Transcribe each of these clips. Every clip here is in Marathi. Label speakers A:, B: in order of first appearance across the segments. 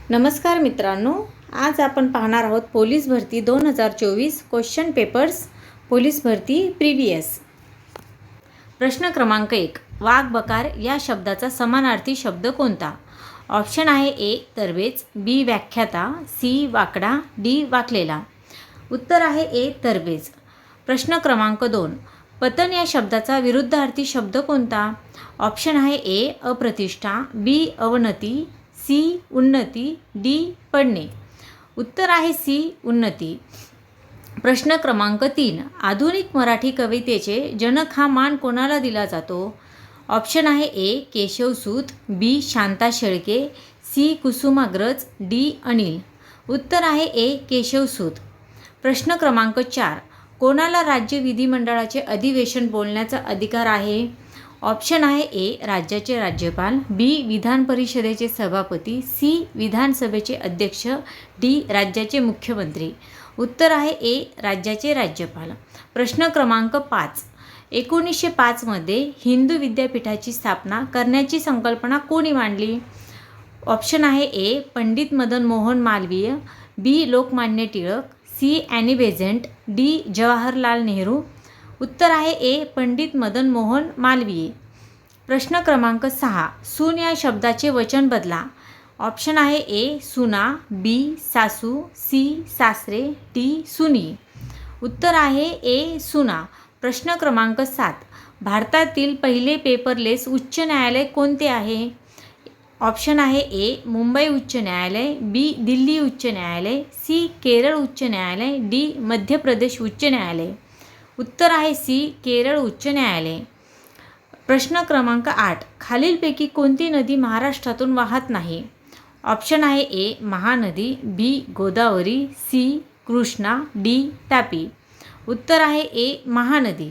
A: नमस्कार मित्रांनो, आज आपण पाहणार आहोत पोलीस भरती 2024 क्वेश्चन पेपर्स पोलीस भरती प्रीवियस। प्रश्न क्रमांक 1, वाघ बकार या शब्दाचा समानार्थी शब्द कोणता? ऑप्शन आहे ए तरबेज, बी व्याख्याता, सी वाकडा, डी वाकलेला। उत्तर आहे ए तरबेज। प्रश्न क्रमांक 2, पतन या शब्दाचा विरुद्धार्थी शब्द कोणता? ऑप्शन आहे ए अप्रतिष्ठा, बी अवनती, सी उन्नती, डी पडणे। उत्तर आहे सी उन्नती। प्रश्न क्रमांक 3, आधुनिक मराठी कवितेचे जनक हा मान कोणाला दिला जातो? ऑप्शन आहे ए केशवसूत, बी शांता शेळके, सी कुसुमाग्रज, डी अनिल। उत्तर आहे ए केशवसूत। प्रश्न क्रमांक 4, कोणाला राज्य विधिमंडळाचे अधिवेशन बोलण्याचा अधिकार आहे? ऑप्शन आहे ए राज्याचे राज्यपाल, बी विधान परिषदेचे सभापती, सी विधानसभेचे अध्यक्ष, डी राज्याचे मुख्यमंत्री। उत्तर आहे ए राज्याचे राज्यपाल। प्रश्न क्रमांक 5, 1905 मध्ये हिंदू विद्यापीठाची स्थापना करण्याची संकल्पना कोणी मांडली? ऑप्शन आहे A Pandit Madan Mohan Malaviya, B Lokmanya Tilak, C Annie Besant, D Jawaharlal Nehru. उत्तर आहे ए पंडित मदन मोहन मालवीय। प्रश्न क्रमांक 6, सून या शब्दाचे वचन बदला। ऑप्शन आहे ए सुना, बी सासू, सी सासरे, डी सुनी। उत्तर आहे ए सुना। प्रश्न क्रमांक 7, भारतातील पहिले पेपरलेस उच्च न्यायालय कोणते आहे? ऑप्शन आहे ए मुंबई उच्च न्यायालय, बी दिल्ली उच्च न्यायालय, सी केरळ उच्च न्यायालय, डी मध्य प्रदेश उच्च न्यायालय। उत्तर आहे सी केरळ उच्च न्यायालय। प्रश्न क्रमांक 8, खालीलपैकी कोणती नदी महाराष्ट्रातून वाहत नाही? ऑप्शन आहे ए महानदी, बी गोदावरी, सी कृष्णा, डी तापी। उत्तर आहे ए महानदी।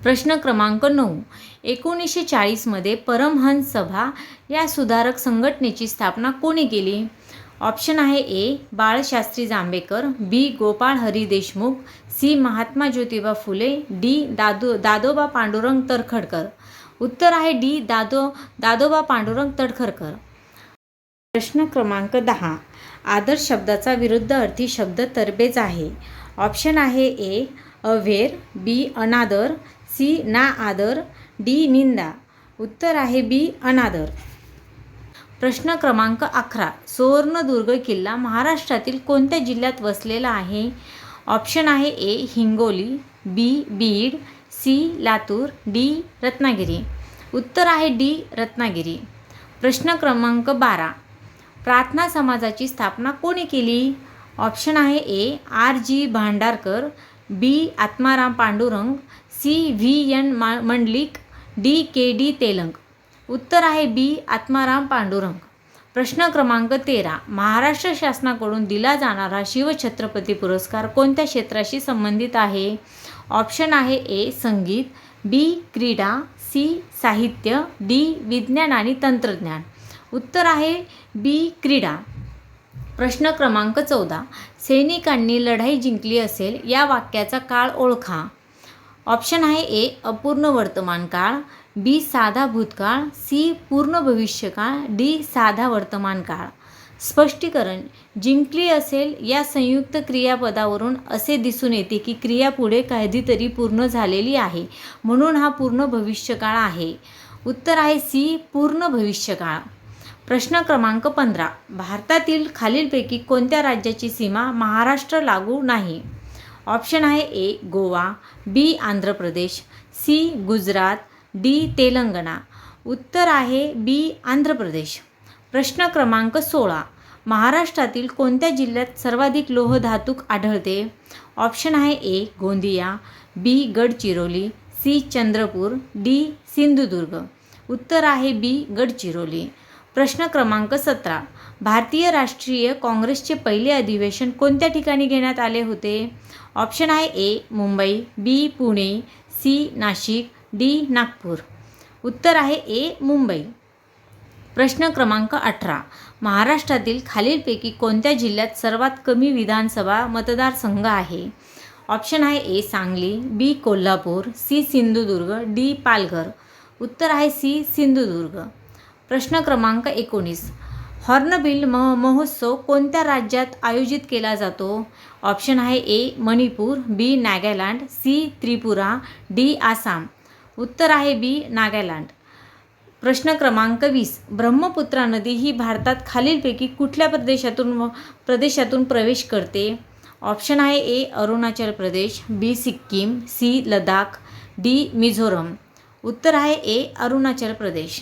A: प्रश्न क्रमांक 9, 1940 मध्ये परमहंस सभा या सुधारक संघटनेची स्थापना कोणी केली? ऑप्शन आहे ए बाळशास्त्री जांभेकर, बी गोपाळ हरी देशमुख, सी महात्मा ज्योतिबा फुले, डी दादोबा पांडुरंग तडखरकर। उत्तर आहे डी दादोबा पांडुरंग तडखरकर। प्रश्न क्रमांक 10, आदर शब्दाचा विरुद्ध अर्थी शब्द तरबेज आहे। ऑप्शन आहे ए अव्हेर, बी अनादर, सी ना आदर, डी निंदा। उत्तर आहे बी अनादर। प्रश्न क्रमांक 11, सुवर्णदुर्ग किल्ला महाराष्ट्रातील कोणत्या जिल्ह्यात वसलेला आहे? ऑप्शन आहे ए हिंगोली, बी बीड, सी लातूर, डी रत्नागिरी। उत्तर आहे डी रत्नागिरी। प्रश्न क्रमांक 12, प्रार्थना समाजाची स्थापना कोणी केली? ऑप्शन आहे A R G Bhandarkar, B Atmaram Pandurang, C V N Mandlik, D K D Telang. उत्तर आहे बी आत्माराम पांडुरंग। प्रश्न क्रमांक 13, महाराष्ट्र शासनाकडून दिला जाणारा शिवछत्रपती पुरस्कार कोणत्या क्षेत्राशी संबंधित आहे? ऑप्शन आहे ए संगीत, बी क्रीडा, सी साहित्य, डी विज्ञान आणि तंत्रज्ञान। उत्तर आहे बी क्रीडा। प्रश्न क्रमांक 14, सैनिकांनी लढाई जिंकली असेल या वाक्याचा काळ ओळखा। ऑप्शन आहे ए अपूर्ण वर्तमान काळ, बी साधा भूतकाळ, सी पूर्ण भविष्यकाळ, डी साधा वर्तमान काळ। स्पष्टीकरण, जिंकली असेल या संयुक्त क्रियापदावरून असे दिसून येते की क्रिया पुढे कधीतरी पूर्ण झालेली आहे, म्हणून हा पूर्ण भविष्यकाळ आहे। उत्तर आहे सी पूर्ण भविष्यकाळ। प्रश्न क्रमांक 15, भारतातील खालीलपैकी कोणत्या राज्याची सीमा महाराष्ट्र लागू नाही? ऑप्शन आहे ए गोवा, बी आंध्र प्रदेश, सी गुजरात, डी तेलंगणा। उत्तर आहे बी आंध्र प्रदेश। प्रश्न क्रमांक 16, महाराष्ट्रातील कोणत्या जिल्ह्यात सर्वाधिक लोहधातूक आढळते? ऑप्शन आहे ए गोंदिया, बी गडचिरोली, सी चंद्रपूर, डी सिंधुदुर्ग। उत्तर आहे बी गडचिरोली। प्रश्न क्रमांक 17, भारतीय राष्ट्रीय काँग्रेसचे पहिले अधिवेशन कोणत्या ठिकाणी घेण्यात आले होते? ऑप्शन आहे ए मुंबई, बी पुणे, सी नाशिक, डी नागपूर। उत्तर आहे ए मुंबई। प्रश्न क्रमांक 18, महाराष्ट्रातील खालीलपैकी कोणत्या जिल्ह्यात सर्वात कमी विधानसभा मतदारसंघ आहे? ऑप्शन आहे ए सांगली, बी कोल्हापूर, सी सिंधुदुर्ग, डी पालघर। उत्तर आहे सी सिंधुदुर्ग। प्रश्न क्रमांक 19, हॉर्नबिल महोत्सव कोणत्या राज्यात आयोजित केला जातो? ऑप्शन आहे ए मणिपूर, बी नागालँड, सी त्रिपुरा, डी आसाम. उत्तर आहे बी नागालँड. प्रश्न क्रमांक 20. ब्रह्मपुत्रा नदी ही भारतात खालीलपैकी कुठल्या प्रदेशातून प्रवेश करते? ऑप्शन आहे ए अरुणाचल प्रदेश, बी सिक्कीम, सी लडाख, डी मिझोरम. उत्तर आहे ए अरुणाचल प्रदेश.